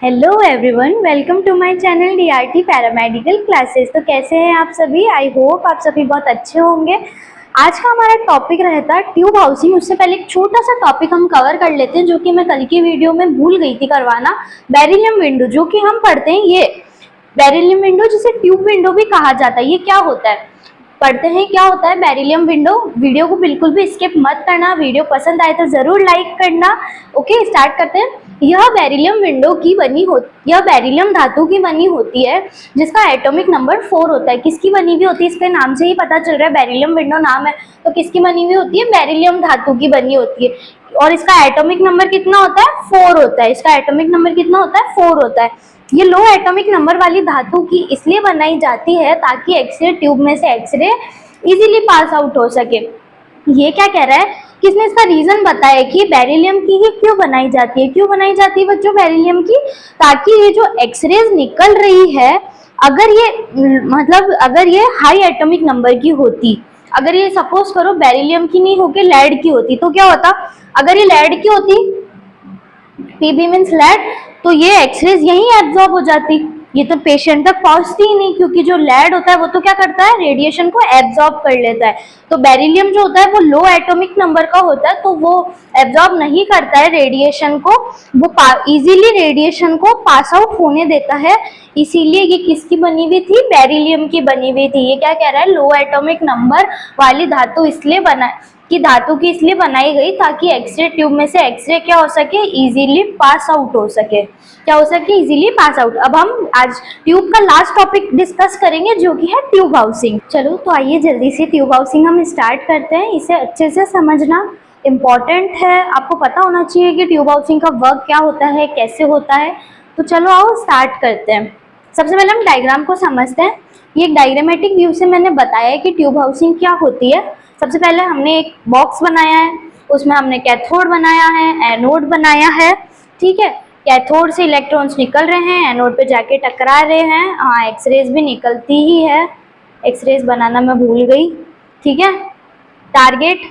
Hello everyone, welcome to my channel DRT paramedical classes. तो कैसे हैं आप सभी? आई होप आप सभी बहुत अच्छे होंगे। आज का हमारा टॉपिक रहता है ट्यूब हाउसिंग। उससे पहले एक छोटा सा टॉपिक हम कवर कर लेते हैं जो कि मैं कल की वीडियो में भूल गई थी करवाना। बेरिलियम विंडो जो कि हम पढ़ते हैं, ये बेरिलियम विंडो जिसे ट्यूब विंडो भी कहा जाता है, ये क्या होता है पढ़ते हैं। क्या होता है बेरिलियम विंडो? वीडियो को बिल्कुल भी स्किप मत करना, वीडियो पसंद आए तो जरूर लाइक करना। ओके, स्टार्ट करते हैं। यह बेरिलियम विंडो की बनी होती, यह बेरिलियम धातु की बनी होती है जिसका एटॉमिक नंबर 4 होता है। किसकी बनी हुई होती है? इसके नाम से ही पता चल रहा है, बेरिलियम विंडो नाम है तो किसकी बनी हुई होती है? बेरिलियम धातु की बनी होती है। और इसका एटॉमिक नंबर कितना होता है? 4 होता है। इसका एटॉमिक नंबर कितना होता है? 4 होता है। ये लो एटॉमिक नंबर वाली धातु की इसलिए बनाई जाती है ताकि एक्सरे ट्यूब में से एक्सरे इजीली पास आउट हो सके। ये क्या कह रहा है? किसने इसका रीजन बताया कि बेरिलियम की ही क्यों बनाई जाती है? क्यों बनाई जाती है बच्चों बेरिलियम की? ताकि ये जो एक्सरेज निकल रही है, अगर ये अगर ये हाई एटॉमिक नंबर की होती, अगर ये सपोज करो बेरिलियम की नहीं होके लेड की होती तो क्या होता? अगर ये लेड की होती, पीबी मीन्स लेड, तो ये एक्सरेज यहीं एब्जॉर्ब हो जाती, ये तो पेशेंट तक पहुंचती ही नहीं, क्योंकि जो लेड होता है वो तो क्या करता है? रेडिएशन को एब्जॉर्ब कर लेता है। तो बेरिलियम जो होता है वो लो एटॉमिक नंबर का होता है, तो वो एब्जॉर्ब नहीं करता है रेडिएशन को, वो इजीली रेडिएशन को पास आउट होने देता है। इसीलिए ये किसकी बनी हुई थी? बेरिलियम की बनी हुई थी। ये क्या कह रहा है? लो एटॉमिक नंबर वाली धातु इसलिए धातु की इसलिए बनाई गई ताकि एक्सरे ट्यूब में से एक्सरे क्या हो सके? इजीली पास आउट हो सके। क्या हो सके? Easily pass out. अब हम आज ट्यूब का लास्ट टॉपिक डिस्कस करेंगे जो कि है ट्यूब हाउसिंग। चलो तो आइए जल्दी से ट्यूब हाउसिंग हम स्टार्ट करते हैं। इसे अच्छे से समझना इम्पॉर्टेंट है, आपको पता होना चाहिए कि ट्यूब हाउसिंग का वर्क क्या होता है, कैसे होता है। तो चलो आओ स्टार्ट करते हैं। सबसे पहले हम डायग्राम को समझते हैं। ये एक डायग्रामेटिक व्यू से मैंने बताया कि ट्यूब हाउसिंग क्या होती है। सबसे पहले हमने एक बॉक्स बनाया है, उसमें हमने कैथोड बनाया है, एनोड बनाया है। ठीक है, कैथोड से इलेक्ट्रॉन्स निकल रहे हैं, एनोड पे जाके टकरा रहे हैं। हाँ, एक्सरेज भी निकलती ही है, एक्सरेज बनाना मैं भूल गई। ठीक है, टारगेट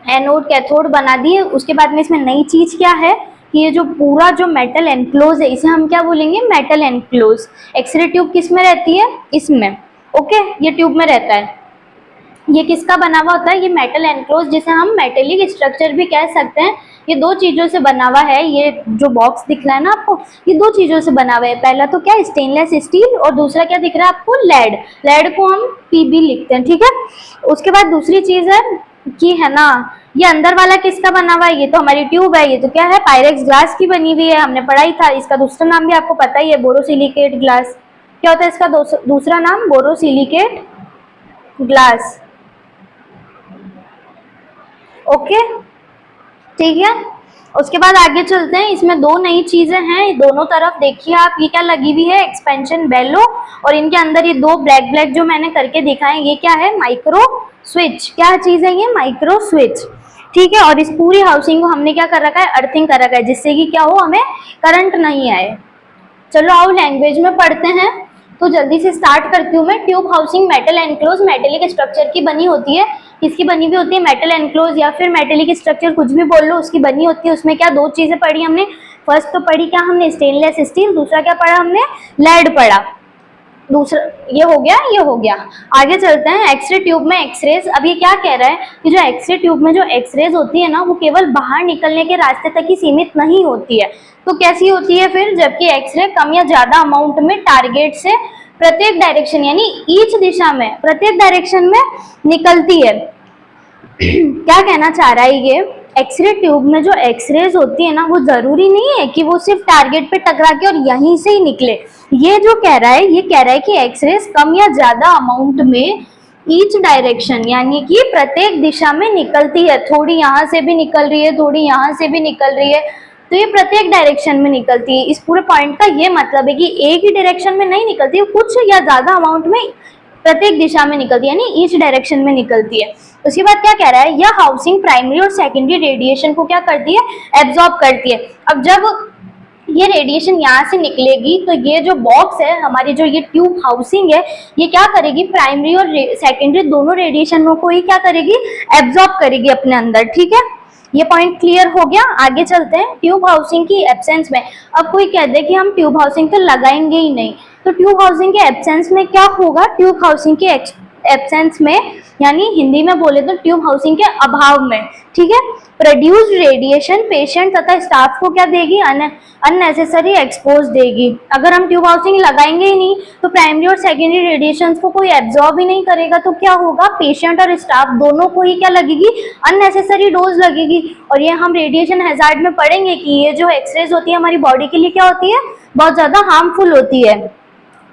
एनोड कैथोड बना दिए। उसके बाद में इसमें नई चीज क्या है कि ये जो पूरा जो मेटल एनक्लोज है इसे हम क्या बोलेंगे? Metal enclose. एक्सरे ट्यूब किस में रहती है? इसमें। ओके, ये ट्यूब में रहता है। ये किसका बना हुआ होता है? ये मेटल एनक्लोज, जिसे हम मेटेलिक स्ट्रक्चर भी कह सकते हैं। ये दो चीजों से बना हुआ है। ये जो बॉक्स दिख रहा है ना आपको, ये दो चीजों से बना हुआ है। पहला तो क्या? स्टेनलेस स्टील, और दूसरा क्या दिख रहा है आपको? लेड। लेड को हम पीबी लिखते हैं। ठीक है, उसके बाद दूसरी चीज है कि है ना, ये अंदर वाला किसका बना हुआ है? ये तो हमारी ट्यूब है। ये तो क्या है? पायरेक्स ग्लास की बनी हुई है, हमने पढ़ा ही था। इसका दूसरा नाम भी आपको पता ही है, बोरोसिलिकेट ग्लास। क्या होता है इसका दूसरा नाम? Borosilicate glass. ओके, ठीक है। उसके बाद आगे चलते हैं। इसमें दो नई चीजें हैं, दोनों तरफ देखिए आप, ये क्या लगी हुई है? एक्सपेंशन बेलो, और इनके अंदर ये दो ब्लैक ब्लैक जो मैंने करके दिखाए, ये क्या है? Micro switch. क्या चीज है ये? Micro switch. ठीक है, और इस पूरी हाउसिंग को हमने क्या कर रखा है? अर्थिंग कर रखा है, जिससे कि क्या हो? हमें करंट नहीं आए। चलो आओ लैंग्वेज में पढ़ते हैं। तो जल्दी से स्टार्ट करती हूँ मैं। Tube housing metal enclose metallic structure की बनी होती है। किसकी बनी हुई होती है? मेटल एनक्लोज या फिर मेटेलिक स्ट्रक्चर, कुछ भी बोल लो, उसकी बनी होती है। उसमें क्या दो चीजें पढ़ी हमने? फर्स्ट तो पढ़ी क्या हमने? Stainless steel. दूसरा क्या पढ़ा हमने? लेड पढ़ा। दूसरा ये हो गया, ये हो गया। आगे चलते हैं। एक्सरे ट्यूब में एक्सरेज। अब ये क्या कह रहा है कि जो एक्सरे ट्यूब में जो एक्सरेज होती है ना, वो केवल बाहर निकलने के रास्ते तक ही सीमित नहीं होती है। तो कैसी होती है फिर? जबकि एक्सरे कम या ज्यादा अमाउंट में टारगेट से प्रत्येक डायरेक्शन यानी ईच दिशा में, प्रत्येक डायरेक्शन में निकलती है। क्या कहना चाह रहा है ये? एक्सरे ट्यूब में जो एक्सरेज होती है ना, वो जरूरी नहीं है कि वो सिर्फ टारगेट पे टकरा के और यहीं से ही निकले। ये जो कह रहा है, ये कह रहा है कि एक्सरेज कम या ज्यादा अमाउंट में ईच डायरेक्शन यानी कि प्रत्येक दिशा में निकलती है। थोड़ी यहाँ से भी निकल रही है, थोड़ी यहाँ से भी निकल रही है, तो ये प्रत्येक डायरेक्शन में निकलती है। इस पूरे पॉइंट का ये मतलब है कि एक ही डायरेक्शन में नहीं निकलती है, कुछ या ज्यादा अमाउंट में प्रत्येक दिशा में निकलती है, यानी ईच डायरेक्शन में निकलती है। उसके बाद क्या कह रहा है? यह हाउसिंग प्राइमरी और सेकेंडरी रेडिएशन को क्या करती है? एब्जॉर्ब करती है। अब जब ये रेडिएशन यहाँ से निकलेगी तो ये जो बॉक्स है हमारी, जो ये ट्यूब हाउसिंग है, ये क्या करेगी? प्राइमरी और सेकेंडरी दोनों रेडिएशन को ही क्या करेगी? एब्जॉर्ब करेगी अपने अंदर। ठीक है, ये पॉइंट क्लियर हो गया। आगे चलते हैं। ट्यूब हाउसिंग की एब्सेंस में, अब कोई कह दे कि हम ट्यूब हाउसिंग तो लगाएंगे ही नहीं, तो ट्यूब हाउसिंग के एब्सेंस में क्या होगा? ट्यूब हाउसिंग के एब्सेंस में, यानी हिंदी में बोले तो ट्यूब हाउसिंग के अभाव में, ठीक है, प्रोड्यूस्ड रेडिएशन पेशेंट तथा स्टाफ को क्या देगी? अननेसेसरी एक्सपोज देगी। अगर हम ट्यूब हाउसिंग लगाएंगे ही नहीं तो प्राइमरी और सेकेंडरी रेडिएशन को कोई एब्जॉर्ब ही नहीं करेगा, तो क्या होगा? पेशेंट और स्टाफ दोनों को ही क्या लगेगी? अननेसेसरी डोज लगेगी। और ये हम रेडिएशन हैजार्ड में पढ़ेंगे कि ये जो एक्सरेज होती है हमारी बॉडी के लिए क्या होती है? बहुत ज्यादा हार्मफुल होती है।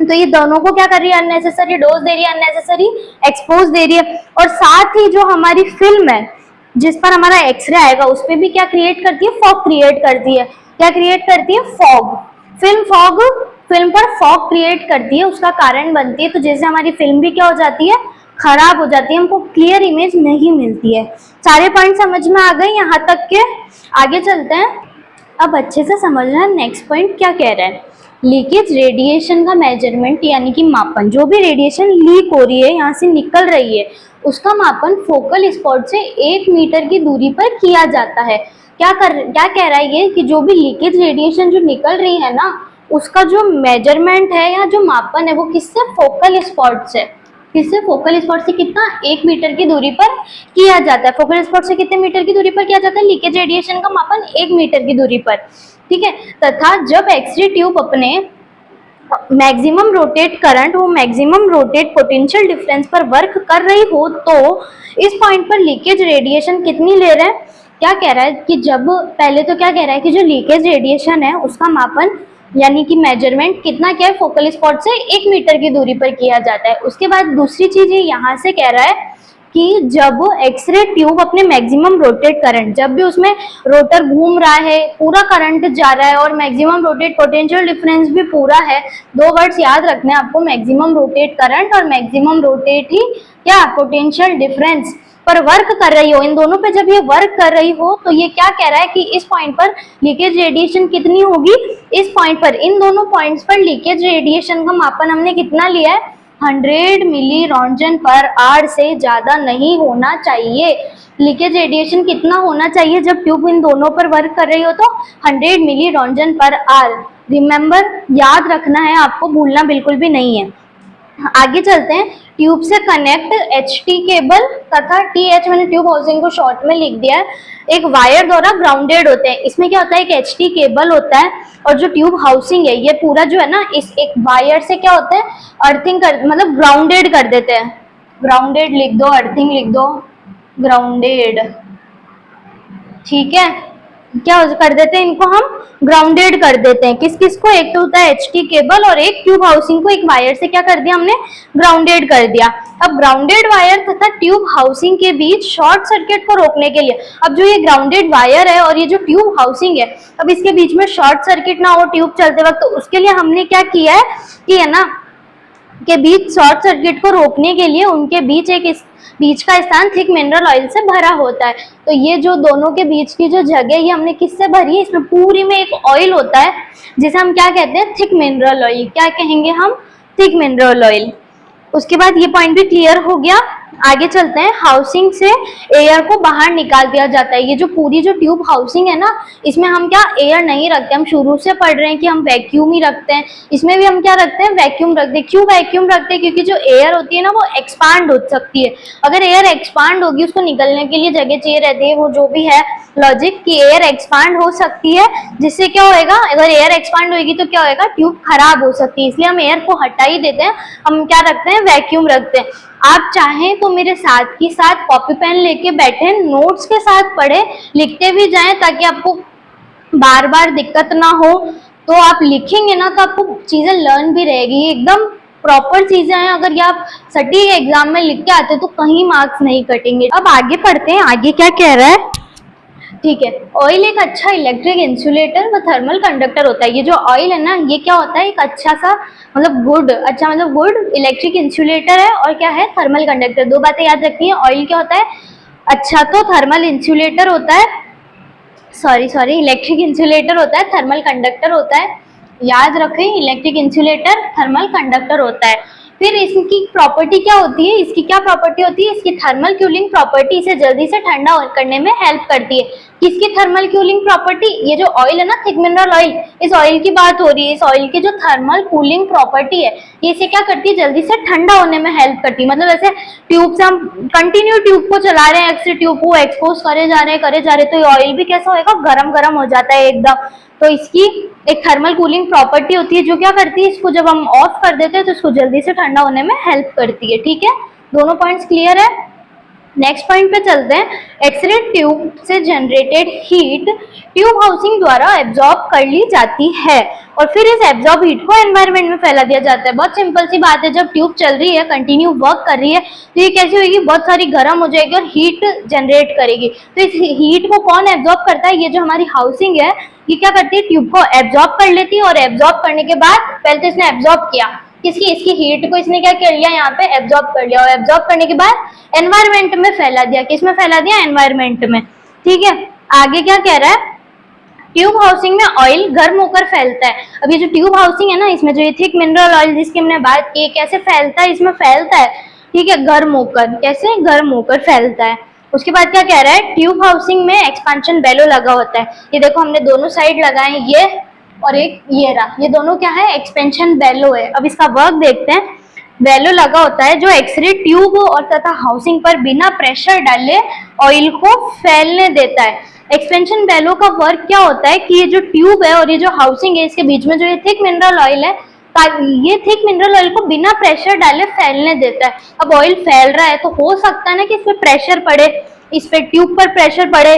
तो ये दोनों को क्या कर रही है? अननेसेसरी डोज दे रही है, अननेसेसरी एक्सपोज दे रही है। और साथ ही जो हमारी फिल्म है जिस पर हमारा एक्सरे आएगा उस पर भी क्या क्रिएट करती है? फॉग क्रिएट करती है। क्या क्रिएट करती है? फॉग। फिल्म फॉग, फिल्म पर फॉग क्रिएट करती है, उसका कारण बनती है। तो जैसे हमारी फिल्म भी क्या हो जाती है? खराब हो जाती है, हमको क्लियर इमेज नहीं मिलती है। सारे पॉइंट समझ में आ गए यहाँ तक के? आगे चलते हैं। अब अच्छे से समझना है नेक्स्ट पॉइंट क्या कह रहा है। लीकेज रेडिएशन का मेजरमेंट यानी कि मापन, जो भी रेडिएशन लीक हो रही है, यहाँ से निकल रही है, उसका मापन फोकल स्पॉट से 1 मीटर की दूरी पर किया जाता है। क्या कह रहा है ये कि जो भी लीकेज रेडिएशन जो निकल रही है ना, उसका जो मेजरमेंट है या जो मापन है वो किससे? फोकल स्पॉट से। किससे? फोकल स्पॉट से कितना? 1 मीटर की दूरी पर किया जाता है। फोकल स्पॉट से कितने मीटर की दूरी पर किया जाता है? लीकेज रेडिएशन का मापन 1 मीटर की दूरी पर, ठीक है। तथा जब एक्सरे ट्यूब अपने मैक्सिमम रोटेट करंट, वो मैक्सिमम रोटेट पोटेंशियल डिफरेंस पर वर्क कर रही हो, तो इस पॉइंट पर लीकेज रेडिएशन कितनी ले रहा है? क्या कह रहा है कि जब पहले तो क्या कह रहा है कि जो लीकेज रेडिएशन है उसका मापन यानी कि मेजरमेंट कितना क्या है? फोकल स्पॉट से 1 मीटर की दूरी पर किया जाता है। उसके बाद दूसरी चीज ये यहाँ से कह रहा है कि जब एक्सरे ट्यूब अपने मैक्सिमम रोटेट करंट, जब भी उसमें रोटर घूम रहा है, पूरा करंट जा रहा है और मैक्सिमम रोटेट पोटेंशियल डिफरेंस भी पूरा है, दो वर्ड्स याद रखने हैं आपको, मैक्सिमम रोटेट करंट और मैक्सिमम रोटेट ही क्या? पोटेंशियल डिफरेंस पर वर्क कर रही हो। इन दोनों पे जब ये वर्क कर रही हो तो ये क्या कह रहा है कि इस पॉइंट पर लीकेज रेडिएशन कितनी होगी? इस पॉइंट पर, इन दोनों पॉइंट्स पर लीकेज रेडिएशन का मापन हमने कितना लिया है? 100 मिली रोंटन पर आवर से ज्यादा नहीं होना चाहिए। लीकेज रेडिएशन कितना होना चाहिए जब ट्यूब इन दोनों पर वर्क कर रही हो? तो 100 मिली रोंटन पर आवर। रिमेंबर, याद रखना है आपको, भूलना बिल्कुल भी नहीं है। आगे चलते हैं। ट्यूब से कनेक्ट HT केबल तथा TH, मैंने ट्यूब हाउसिंग को शॉर्ट में लिख दिया है, एक वायर द्वारा ग्राउंडेड होते हैं। इसमें क्या होता है? एक HT केबल होता है और जो ट्यूब हाउसिंग है ये पूरा जो है ना, इस एक वायर से क्या होता है? अर्थिंग कर, मतलब ग्राउंडेड कर देते हैं। ग्राउंडेड लिख दो, अर्थिंग लिख दो, ग्राउंडेड, ठीक है। क्या कर देते हैं? इनको हम ग्राउंडेड कर देते हैं। किस किस को? एक तो होता है HT केबल और एक ट्यूब हाउसिंग को एक वायर से क्या कर दिया हमने? ग्राउंडेड कर दिया। अब ग्राउंडेड वायर तथा ट्यूब हाउसिंग के बीच शॉर्ट सर्किट को रोकने के लिए, अब जो ये ग्राउंडेड वायर है और ये जो ट्यूब हाउसिंग है, अब इसके बीच में शॉर्ट सर्किट ना हो ट्यूब चलते वक्त, तो उसके लिए हमने क्या किया है कि है ना, के बीच शॉर्ट सर्किट को रोकने के लिए उनके बीच बीच का स्थान थिक मिनरल ऑयल से भरा होता है। तो ये जो दोनों के बीच की जो जगह ये हमने किससे भरी है? इसमें पूरी में एक ऑयल होता है जिसे हम क्या कहते हैं? Thick mineral oil. क्या कहेंगे हम? Thick mineral oil. उसके बाद ये पॉइंट भी क्लियर हो गया। आगे चलते हैं। हाउसिंग से एयर को बाहर निकाल दिया जाता है। ये जो पूरी जो ट्यूब हाउसिंग है ना, इसमें हम क्या एयर नहीं रखते, हम शुरू से पढ़ रहे हैं कि हम वैक्यूम ही रखते हैं। इसमें भी हम क्या रखते हैं? वैक्यूम रखते हैं। क्यों वैक्यूम रखते हैं? क्योंकि जो एयर होती है ना वो एक्सपांड हो सकती है। अगर एयर एक्सपांड होगी, उसको निकलने के लिए जगह चाहिए रहती है, वो जो भी है लॉजिक कि एयर एक्सपांड हो सकती है, जिससे क्या होएगा? अगर एयर एक्सपांड होगी तो क्या होएगा? ट्यूब खराब हो सकती है, इसलिए हम एयर को हटा ही देते हैं। हम क्या रखते हैं? वैक्यूम रखते हैं। आप चाहें तो मेरे साथ की साथ कॉपी पेन लेके बैठे, नोट्स के साथ पढ़े, लिखते भी जाएं ताकि आपको बार बार दिक्कत ना हो। तो आप लिखेंगे ना तो आपको चीजें लर्न भी रहेगी, एकदम प्रॉपर चीजें हैं। अगर ये आप सटीक एग्जाम में लिख के आते तो कहीं मार्क्स नहीं कटेंगे। अब आगे पढ़ते हैं, आगे क्या कह रहा है, ठीक है। ऑयल एक अच्छा इलेक्ट्रिक इंसुलेटर व थर्मल कंडक्टर होता है। ये जो ऑयल है ना, ये क्या होता है? एक अच्छा सा मतलब गुड, अच्छा मतलब गुड इलेक्ट्रिक इंसुलेटर है और क्या है? Thermal conductor. दो बातें याद रखनी है। ऑयल क्या होता है? अच्छा तो थर्मल इंसुलेटर होता है, सॉरी इलेक्ट्रिक इंसुलेटर होता है, थर्मल कंडक्टर होता है। याद रखें, इलेक्ट्रिक इंसुलेटर थर्मल कंडक्टर होता है। फिर इसकी प्रॉपर्टी क्या होती है, इसकी क्या प्रॉपर्टी होती है, इसकी थर्मल कूलिंग प्रॉपर्टी इसे जल्दी से ठंडा करने में हेल्प करती है। किसकी थर्मल कूलिंग प्रॉपर्टी, ये जो ऑयल है ना थिक मिनरल ऑयल, इस ऑयल की बात हो रही है। इस ऑयल की जो थर्मल कूलिंग प्रॉपर्टी है ये इसे क्या करती है, जल्दी से ठंडा होने में हेल्प करती है। मतलब ऐसे ट्यूब से हम कंटिन्यू ट्यूब को चला रहे हैं, एक्स ट्यूब को एक्सपोज करे जा रहे तो ये ऑयल भी कैसा होएगा, गरम गरम हो जाता है एकदम। तो इसकी एक थर्मल कूलिंग प्रॉपर्टी होती है जो क्या करती है, इसको जब हम ऑफ कर देते हैं तो इसको जल्दी से ठंडा होने में हेल्प करती है। ठीक है, दोनों पॉइंट्स क्लियर है। नेक्स्ट पॉइंट पे चलते हैं। एक्सरे ट्यूब से जनरेटेड हीट ट्यूब हाउसिंग द्वारा एब्जॉर्ब कर ली जाती है और फिर इस एब्जॉर्ब हीट को एनवायरनमेंट में फैला दिया जाता है। बहुत सिंपल सी बात है, जब ट्यूब चल रही है, कंटिन्यू वर्क कर रही है, तो ये कैसी होगी, बहुत सारी गर्म हो जाएगी और हीट जनरेट करेगी। तो इस हीट को कौन एब्जॉर्ब करता है, ये जो हमारी हाउसिंग है ये क्या करती है, ट्यूब को एब्जॉर्ब कर लेती है और एब्जॉर्ब करने के बाद पहले तो इसने एब्जॉर्ब किया किसकी, इसकी हीट को इसने क्या कर लिया, यहाँ पे एब्जॉर्ब कर लिया और एब्जॉर्ब करने के बाद एनवायरनमेंट में फैला दिया। किसमें फैला दिया, एनवायरनमेंट में। ठीक है, आगे क्या कह रहा है, ट्यूब हाउसिंग में ऑयल गर्म होकर फैलता है। अब ये जो ट्यूब हाउसिंग है ना, इसमें जो ये थिक मिनरल ऑयल जिसकी हमने बात की, कैसे फैलता है, इसमें फैलता है, ठीक है, गर्म होकर। कैसे, गर्म होकर फैलता है। उसके बाद क्या कह रहा है, ट्यूब हाउसिंग में एक्सपेंशन बेलो लगा होता है। ये देखो हमने दोनों साइड लगाए, ये और एक ये रहा, ये दोनों क्या है, एक्सपेंशन बेलो है। अब इसका वर्क देखते हैं। बेलो लगा होता है जो एक्सरे ट्यूब और तथा हाउसिंग पर बिना प्रेशर डाले ऑयल को फैलने देता है। एक्सपेंशन बेलो का वर्क क्या होता है कि ये जो ट्यूब है और ये जो हाउसिंग है, इसके बीच में जो ये थिक मिनरल ऑयल है, ये थिक मिनरल ऑयल को बिना प्रेशर डाले फैलने देता है। अब ऑयल फैल रहा है तो हो सकता है ना कि इस पे प्रेशर पड़े, इस पे ट्यूब पर प्रेशर पड़े,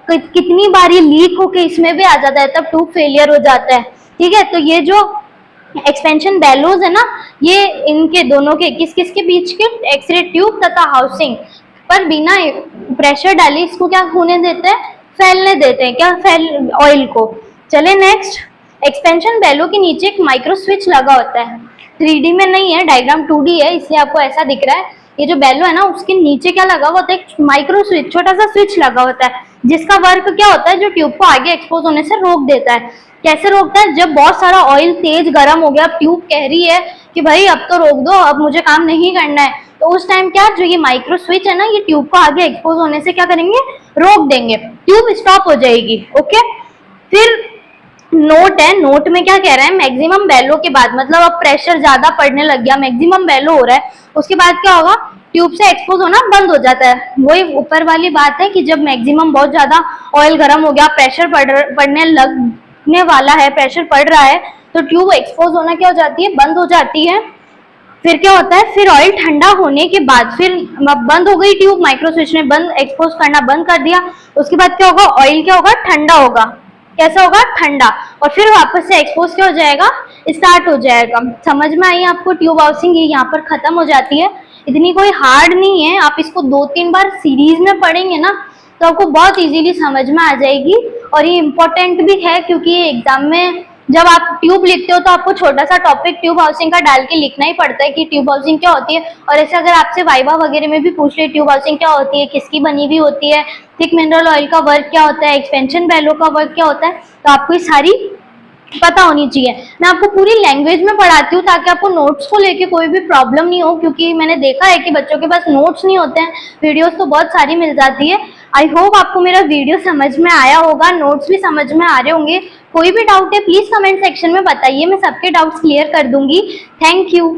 कितनी बार ये लीक होके इसमें भी आ जाता है, तब ट्यूब फेलियर हो जाता है। ठीक है, तो ये जो एक्सपेंशन बेलोज है ना, ये इनके दोनों के किस किस के बीच के, एक्सरे ट्यूब तथा हाउसिंग पर बिना प्रेशर डाले इसको क्या होने देते हैं, फैलने देते हैं, क्या, फैल ऑयल को। चले नेक्स्ट। एक्सपेंशन बेलो के नीचे एक माइक्रो स्विच लगा होता है। 3D में नहीं है, डायग्राम 2D है, इसलिए आपको ऐसा दिख रहा है। ये जो बेलो है ना, उसके नीचे क्या लगा हुआ होता है, एक माइक्रो स्विच, छोटा सा स्विच लगा होता है, जिसका वर्क क्या होता है, जो ट्यूब को आगे एक्सपोज होने से रोक देता है। कैसे रोकता है, जब बहुत सारा ऑयल तेज गर्म हो गया, ट्यूब कह रही है कि भाई अब तो रोक दो, अब मुझे काम नहीं करना है, तो उस टाइम क्या, जो ये माइक्रो स्विच है ना, ये ट्यूब को आगे एक्सपोज होने से क्या करेंगे, रोक देंगे, ट्यूब स्टॉप हो जाएगी। ओके, फिर नोट है, नोट में क्या कह रहा है, मैक्सिमम बेलो के बाद, मतलब अब प्रेशर ज्यादा पड़ने लग गया, मैक्सिमम बेलो हो रहा है, उसके बाद क्या होगा, ट्यूब से एक्सपोज होना बंद हो जाता है। वही ऊपर वाली बात है कि जब मैक्सिमम बहुत ज्यादा ऑयल गर्म हो गया, प्रेशर पड़ने लगने वाला है, प्रेशर पड़ रहा है, तो ट्यूब एक्सपोज होना क्या हो जाती है, बंद हो जाती है। फिर क्या होता है, फिर ऑयल ठंडा होने के बाद फिर बंद हो गई ट्यूब, माइक्रो स्विच ने बंद एक्सपोज करना बंद कर दिया, उसके बाद क्या होगा, ऑयल क्या होगा, ठंडा होगा। कैसा होगा, ठंडा, और फिर वापस से एक्सपोज क्या हो जाएगा, स्टार्ट हो जाएगा। समझ में आई आपको, ट्यूब हाउसिंग ये यहाँ पर खत्म हो जाती है, इतनी कोई हार्ड नहीं है, आप इसको 2-3 बार सीरीज में पढ़ेंगे ना तो आपको बहुत इजीली समझ में आ जाएगी। और ये इम्पोर्टेंट भी है क्योंकि ये एग्जाम में जब आप ट्यूब लिखते हो तो आपको छोटा सा टॉपिक ट्यूब हाउसिंग का डाल के लिखना ही पड़ता है कि ट्यूब हाउसिंग क्या होती है। और ऐसे अगर आपसे वाइवा वगैरह में भी पूछ ले ट्यूब हाउसिंग क्या होती है, किसकी बनी हुई होती है, थिक मिनरल ऑयल का वर्क क्या होता है, एक्सपेंशन बेलो का वर्क क्या होता है, तो आपको ये सारी पता होनी चाहिए। मैं आपको पूरी लैंग्वेज में पढ़ाती हूँ ताकि आपको नोट्स को लेके कोई भी प्रॉब्लम नहीं हो, क्योंकि मैंने देखा है कि बच्चों के पास नोट्स नहीं होते हैं, वीडियोस तो बहुत सारी मिल जाती है। आई होप आपको मेरा वीडियो समझ में आया होगा, नोट्स भी समझ में आ रहे होंगे। कोई भी डाउट है प्लीज कमेंट सेक्शन में बताइए, मैं सबके डाउट्स क्लियर कर दूंगी। Thank you.